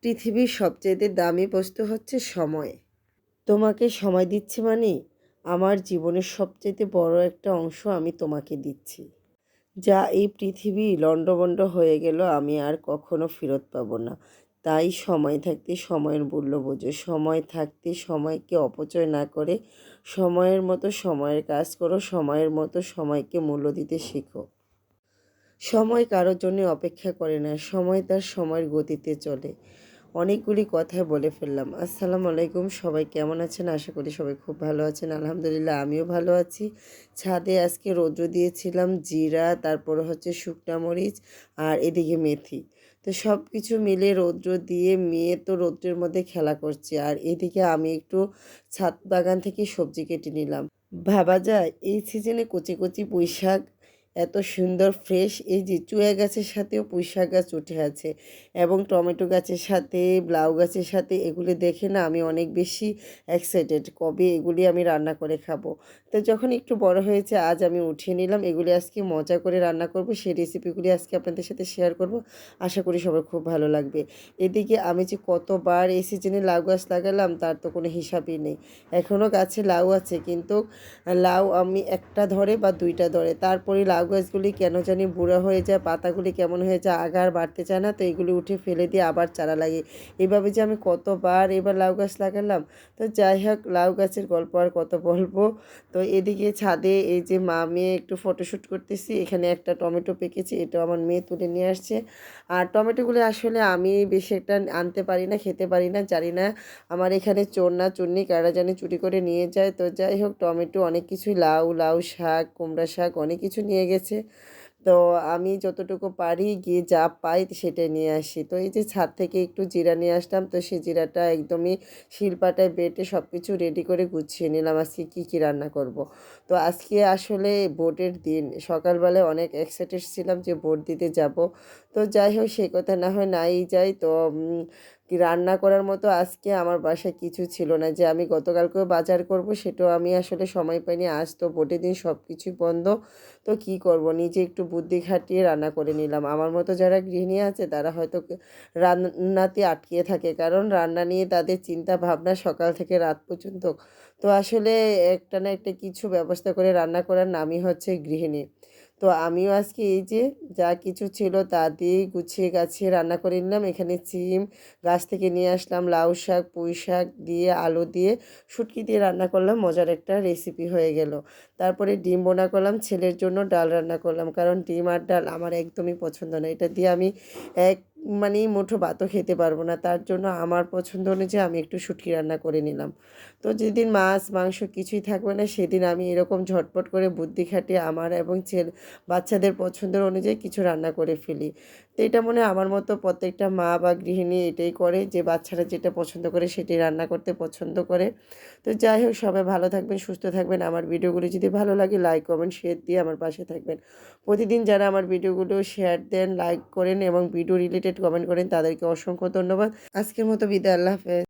পৃথিবীর সবচাইতে দামি বস্তু হচ্ছে সময়। তোমাকে সময় দিচ্ছি মানে আমার জীবনের সবচাইতে বড় একটা অংশ আমি তোমাকে দিচ্ছি। যা এই পৃথিবী লণ্ডভণ্ড হয়ে গেল আমি আর কখনো ফেরত পাবো না। তাই সময় থাকতে সময়ের মূল্য বোঝো। সময় থাকতে সময়কে অপচয় না করে সময়ের মতো সময়ের কাজ করো, সময়ের মতো সময়কে মূল্য দিতে শেখো। সময় কারোর জন্য অপেক্ষা করে না, সময় তার সময়ের গতিতে চলে। অনেকগুলি কথাই বলে ফেললাম। আসসালামু আলাইকুম, সবাই কেমন আছেন? আশা করি সবাই খুব ভালো আছেন। আলহামদুলিল্লাহ আমিও ভালো আছি। ছাদে আজকে রৌদ্র দিয়েছিলাম, জিরা, তারপর হচ্ছে শুকনা মরিচ, আর এদিকে মেথি। তো সব কিছু মিলে রৌদ্র দিয়ে মেয়ে তো রৌদ্রের মধ্যে খেলা করছে, আর এদিকে আমি একটু ছাদ বাগান থেকে সবজি কেটে নিলাম। ভাবা যায় এই সিজনে কচি কচি পুঁই শাক এত সুন্দর ফ্রেশ, এই যে চুয়া গাছের সাথেও পুঁই শাক গাছ উঠে আছে এবং টমেটো গাছের সাথে, লাউ গাছের সাথে, এগুলি দেখে না আমি অনেক বেশি এক্সাইটেড কবে এগুলি আমি রান্না করে খাবো। তো যখন একটু বড় হয়েছে আজ আমি উঠিয়ে নিলাম, এগুলি আজকে মজা করে রান্না করব, সেই রেসিপিগুলি আজকে আপনাদের সাথে শেয়ার করব। আশা করি সবার খুব ভালো লাগবে। এদিকে আমি যে কতবার এই সিজনে লাউ গাছ লাগালাম তার তো কোনো হিসাবই নেই। এখনও গাছে লাউ আছে, কিন্তু লাউ আমি একটা ধরে বা দুইটা ধরে, তারপরে লাউ গাছগুলি কেন জানি বুড়া হয়ে যায়, পাতাগুলি কেমন হয়ে যায়, আগার বাড়তে চায় না, তো এগুলি উঠে ফেলে দিয়ে আবার চারা লাগে। এভাবে যে আমি কতবার এবার লাউ গাছ লাগালাম। তো যাই হোক, লাউ গাছের গল্প আর কত বলবো। তো এদিকে ছাদে এই যে মা মেয়ে একটু ফটোশ্যুট করতেছি, এখানে একটা টমেটো পেকেছে, এটাও আমার মেয়ে তুলে নিয়ে আসছে। আর টমেটোগুলি আসলে আমি বেশি একটা আনতে পারি না, খেতে পারি না, জানি না আমার এখানে চোর না চুন্নি কারা জানি চুরি করে নিয়ে যায়। তো যাই হোক, টমেটো অনেক কিছুই, লাউ, লাউ শাক, কুমড়া শাক, অনেক কিছু নিয়ে গেছে। তো আমি যতটুকু পারি গিয়ে যা পাই সেটাই নিয়ে আসি। তো এই যে ছাদ থেকে একটু জিরা নিয়ে আসলাম, তো সেই জিরাটা একদমই শিলপাটায় বেটে সব কিছু রেডি করে গুছিয়ে নিলাম আজকে কী কী রান্না করব। তো আজকে আসলে ভোটের দিন, সকালবেলায় অনেক এক্সাইটেড ছিলাম যে ভোট দিতে যাব। তো যাই হোক, সে কথা না হয় নাই যাই। তো কি রান্না করার মতো আজকে আমার বাসায় কিছু ছিল না, যে আমি গতকালকেও বাজার করব সেটাও আমি আসলে সময় পাইনি। আজ তো ভোটের দিন সব কিছুই বন্ধ। তো কি করব, নিজে একটু বুদ্ধি খাটিয়ে রান্না করে নিলাম। আমার মতো যারা গৃহিণী আছে তারা হয়তো রান্নাতে আটকিয়ে থাকে, কারণ রান্না নিয়ে তাদের চিন্তা ভাবনা সকাল থেকে রাত পর্যন্ত। তো আসলে একটা না একটা কিছু ব্যবস্থা করে রান্না করার নামই হচ্ছে গৃহিণী। তো আমিও আজকে এই যে যা কিছু ছিল তা দিয়েই গুছিয়ে গাছিয়ে রান্না করে নিলাম। এখানে সিম গাছ থেকে নিয়ে আসলাম, লাউ শাক, পুঁই শাক দিয়ে, আলু দিয়ে, শুটকি দিয়ে রান্না করলাম, মজার একটা রেসিপি হয়ে গেল। তারপরে ডিম বোনা করলাম, ছেলের জন্য ডাল রান্না করলাম, কারণ ডিম আর ডাল আমার একদমই পছন্দ না। এটা দিয়ে আমি এক মানে মুঠো ভাতও খেতে পারবো না, তার জন্য আমার পছন্দ অনুযায়ী আমি একটু শুটকি রান্না করে নিলাম। তো যেদিন মাছ মাংস কিছুই থাকবে না সেদিন আমি এরকম ঝটপট করে বুদ্ধি খাটিয়ে আমার এবং বাচ্চাদের পছন্দের অনুযায়ী কিছু রান্না করে ফেলি। তো এটা মনে হয় আমার মতো প্রত্যেকটা মা বা গৃহিণী এটাই করে, যে বাচ্চারা যেটা পছন্দ করে সেটাই রান্না করতে পছন্দ করে। তো যাই হোক, সবাই ভালো থাকবেন, সুস্থ থাকবেন। আমার ভিডিওগুলো যদি ভালো লাগে লাইক কমেন্ট শেয়ার দিয়ে আমার পাশে থাকবেন। প্রতিদিন যারা আমার ভিডিওগুলো শেয়ার দেন, লাইক করেন এবং ভিডিও রিলেটেড কমেন্ট করেন তাদেরকে অসংখ্য ধন্যবাদ। আজকের মতো বিদায়, আল্লাহ হাফেজ।